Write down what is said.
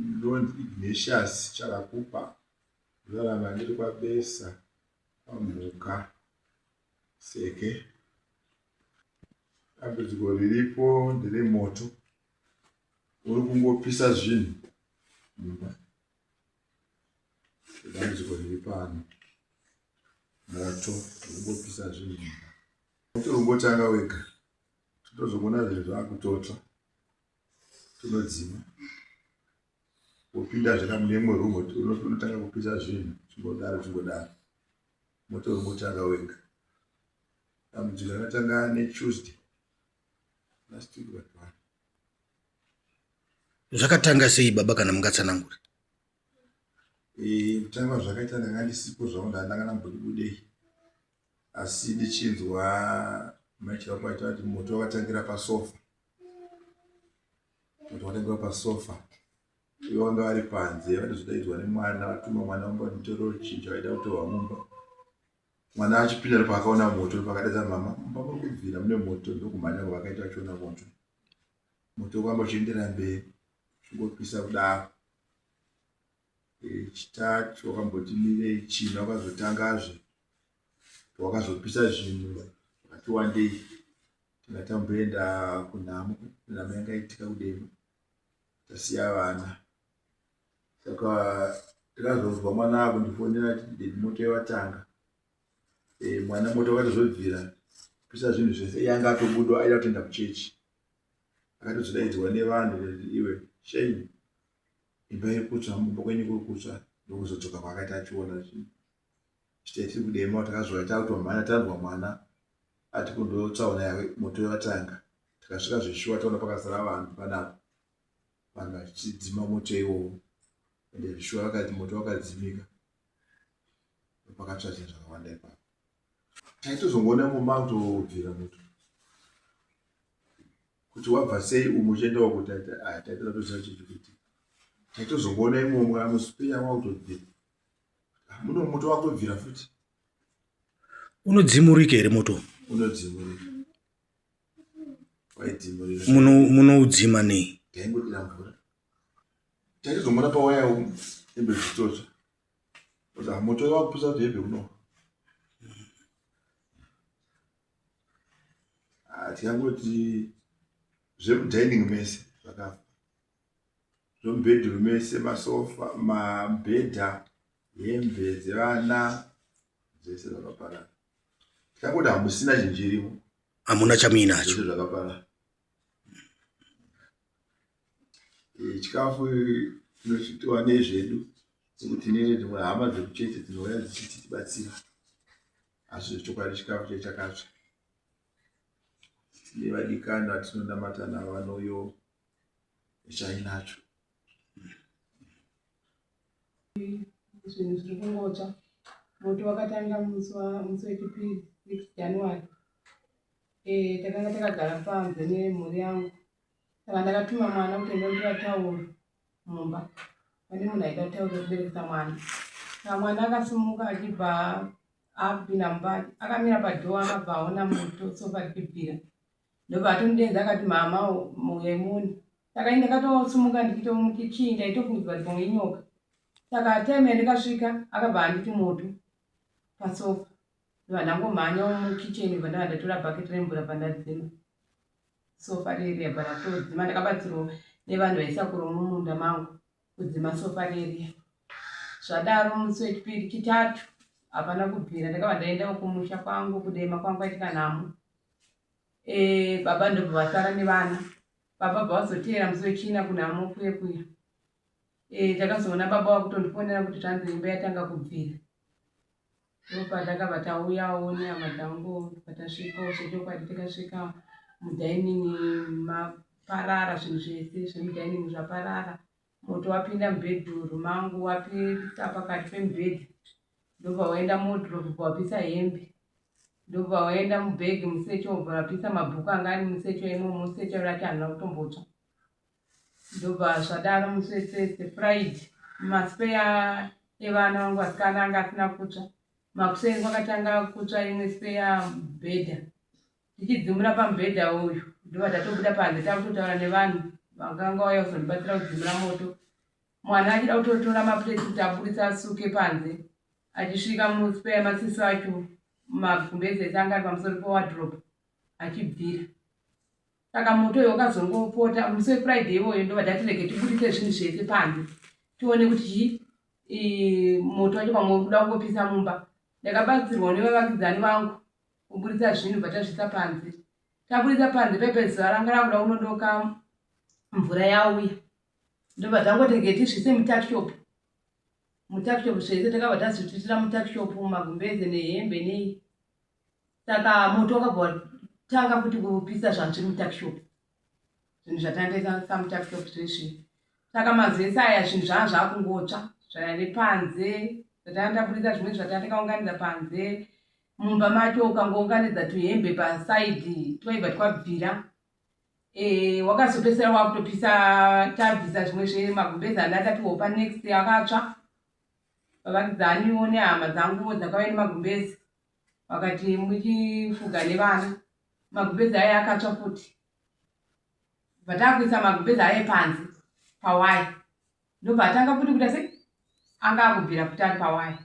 inonzi Ignatius Chakakupa rarama ndiri kwabesa pamhuka seke. Dambudziko riripo nderemoto uri kungopisa zvinhu mumba. Dambudziko riri pano, moto uri kungopisa zvinhu mumba. Moto ungotanga wega, totozongoona zvinhu zvaakutotsva, tonodzima wopinda zvaka munemwe rumu unotanga kupisa zvinhu chingodaro. Moto ungotanga wega. Dambudziko rakatanga neTuesday last week but one. Zvakatanga sei baba kana mungatsanangura? Kutanga zvakaita ndanga ndisipo zvangu ndanga ndambodibudei, asi ndichinzwa machirapa aita kuti moto wakatangira pasofa. Moto wakatangira pasofa. Ivo vanga vari panze vatozodaidzwa nemwana, vatuma mwana wambonotoro chinja vaida kutorwa mumba. Mwana achipinda ndipo akaona moto pakadaidza mama, mumba muri kubvira mune moto, ndokumhanya kwavakaita vachiona moto. Moto wakamba uchiendera mberi chingopisa kudaro. Chitatu wakamboti mirei china wakazotangazve wakazopisa zvinhu vakati wandei. Tingatamboenda kunhamo yanga itika kudema, tasiya vana. Saka ndakazonzwa mwana akundifonera kuti moto yatanga. Mwana moto wakatozobvira kupisa zvinhu zvese, yanga atobudwa aida kutoenda kuchechi. Akatozodaidzwa nevanhu kuti iwe Shane, imba iri kutsva, mumba kwenyu kuri kutsva. Ndokuzodzoka kwaakaita achiona zvinhu. Chiteiti kudema takazova takutomhanya tanzwa mwana ati kundotsauna moto watanga. Tikasvika zveshuwa taona pakazara vanhu panapo. Vanhu vachidzima moto iwowo. Ende zveshuwa vakati moto wakadzimika. Pakatsva zvinhu zvakawanda ipapo. Taitozongoona mumba kutobvira moto. Kuti wabva sei umu uchiendawo kuti taitoda kuziva chirikuitika. Taitozongoona imomo muspeya wakutobvira. Muno moto wakutobvira futi. Unodzimurika here moto? Unodzimurika. Waidzimurika. Munoudzima nei? Taingodira mvura. Taitozongoona pawaya hembe zvichitotsva. Kuti moto wakupisa kuti hembe kuno. Tikangoti zvemudining mese zvakafa. Zvomubhedroom mese, masofa, mabhedha, hembe dzevana zvese zvakaparara. Tikangoti hamusina chinhu chirimo. Hamuna chamuinacho. Zvese zvakaparara. Chikafu tinochitiwa nezvedu, nekuti tine dzimwe hama dzekuchechi dzinouya dzichitibatsira. Asi zvechokwadi chikafu chakatsva. Tine vadikani vatinonamata navo vanouyo nechainacho. Zvinhu zviri kungotsva. Moto wakatanga musi wechipiri 6 January. Takanga takagara panze nemhuri yangu. Saka ndakatuma mwana kuti ndondira tauro mumba. Pane munhu aida kutaura kuberekesa mwana. Saka mwana akasimuka achibva apinda mumba, akamira padhoo akabva aona moto sofa richibvira. Ndobva atondiedza akati mama muyai muone. Saka ndakatosimuka ndichito mukichini ndaitofungidzwa kuti pamwe inyoka. Saka time ndikasvika akabva anditi moto pasofa. Ndobva ndangomhanya mukicheni ndobva ndatora bhaketi remvura pandadzima. Sofa riri yabva ratodzima. Ndakabatsirwa nevanhu vaisakuru mumunda mangu kudzima sofa riri. Zvadaro musi wechipiri chitatu hapana kubvira. Ndakabva ndaenda kumusha kwangu kudema kwangu kwaitika nhamo. Baba ndobva vasara nevana. Baba bva vazoteera musi wechina kunhamo kuye kuya. Takazoona baba wakutondifonera kuti tanzi imba yatanga kubvira. Ndopa takabva tauyawo nehama dzangu patasvikawo zvechokwadi. Tikasvika mudining maparara, zvinhu zvese zvemudining zvaparara. Moto wapinda mubhedroom mangu wapisa pakati pemubhedha. Ndobva waenda mudhorobhu wapisa hembe. Ndobva waenda mubhegi musecho wabva wapisa mabhuku anga ari musecho imomo. Musecho rati handina kutombotsva. Ndobva zvadaro musi wetsetse Friday. Maspeya evana vangu vasikana anga asina kutsva. Makuseni kwakatanga kutsva imwe speya mubhedha. Tichidzimura pamubhedha uyu ndobva tatobuda panze takutotaura nevanhu vakanga vauya kuzondibatsira kudzimura moto. mwana achida kutotora mapureti kuti aburitsa asuke panze. Achisvika muspe yematsisi acho magumbezi ese anga ari pamusoro pewadhiropu achibvira. Saka moto uyo wakazongopota musi wefriday iwoyo ndobva tatirege tiburitse zvinhu zvese panze tione kuti moto wacho pamwe uri kuda kungopisa mumba. Ndakabatsirwa nevavakidzani vangu kuburitsa zvinhu bva tazvisa panze. Taburitsa panze pepezuva ranga rakuda kunodoka mvura yauya ndobva tangotenge tizvise mutakishopu. Mutakishopu zvese takabva tazvititira mutakishopu magumbeze nehembe nei. Saka moto wakabva tanga kuti kupisa zvazviri mutakishopu. Zvinhu zvatandaisa mutakishopu zveshe. Saka mazese aya zvinhu zvanga zvakungotsva zvane panze zvatanga taburitsa zvimwe zvatanga takaunganidza panze. Mumba macho ukangounganidza tuhembe pasaidhi twaibva twabvira. Wakazopedzisira wakutopisa tabvisa zvimwe zvemagumbezi andatapiwa panext akatsva. Vavakidzaniwo nehama dzangu dzakauya nemagumbezi vakati muchifuga nevana magumbezi aya akatsva futi. Vatakuisa magumbezi aya panze pawaya ndobva atanga futi kuita sei anga akubvira futi ari pawaya.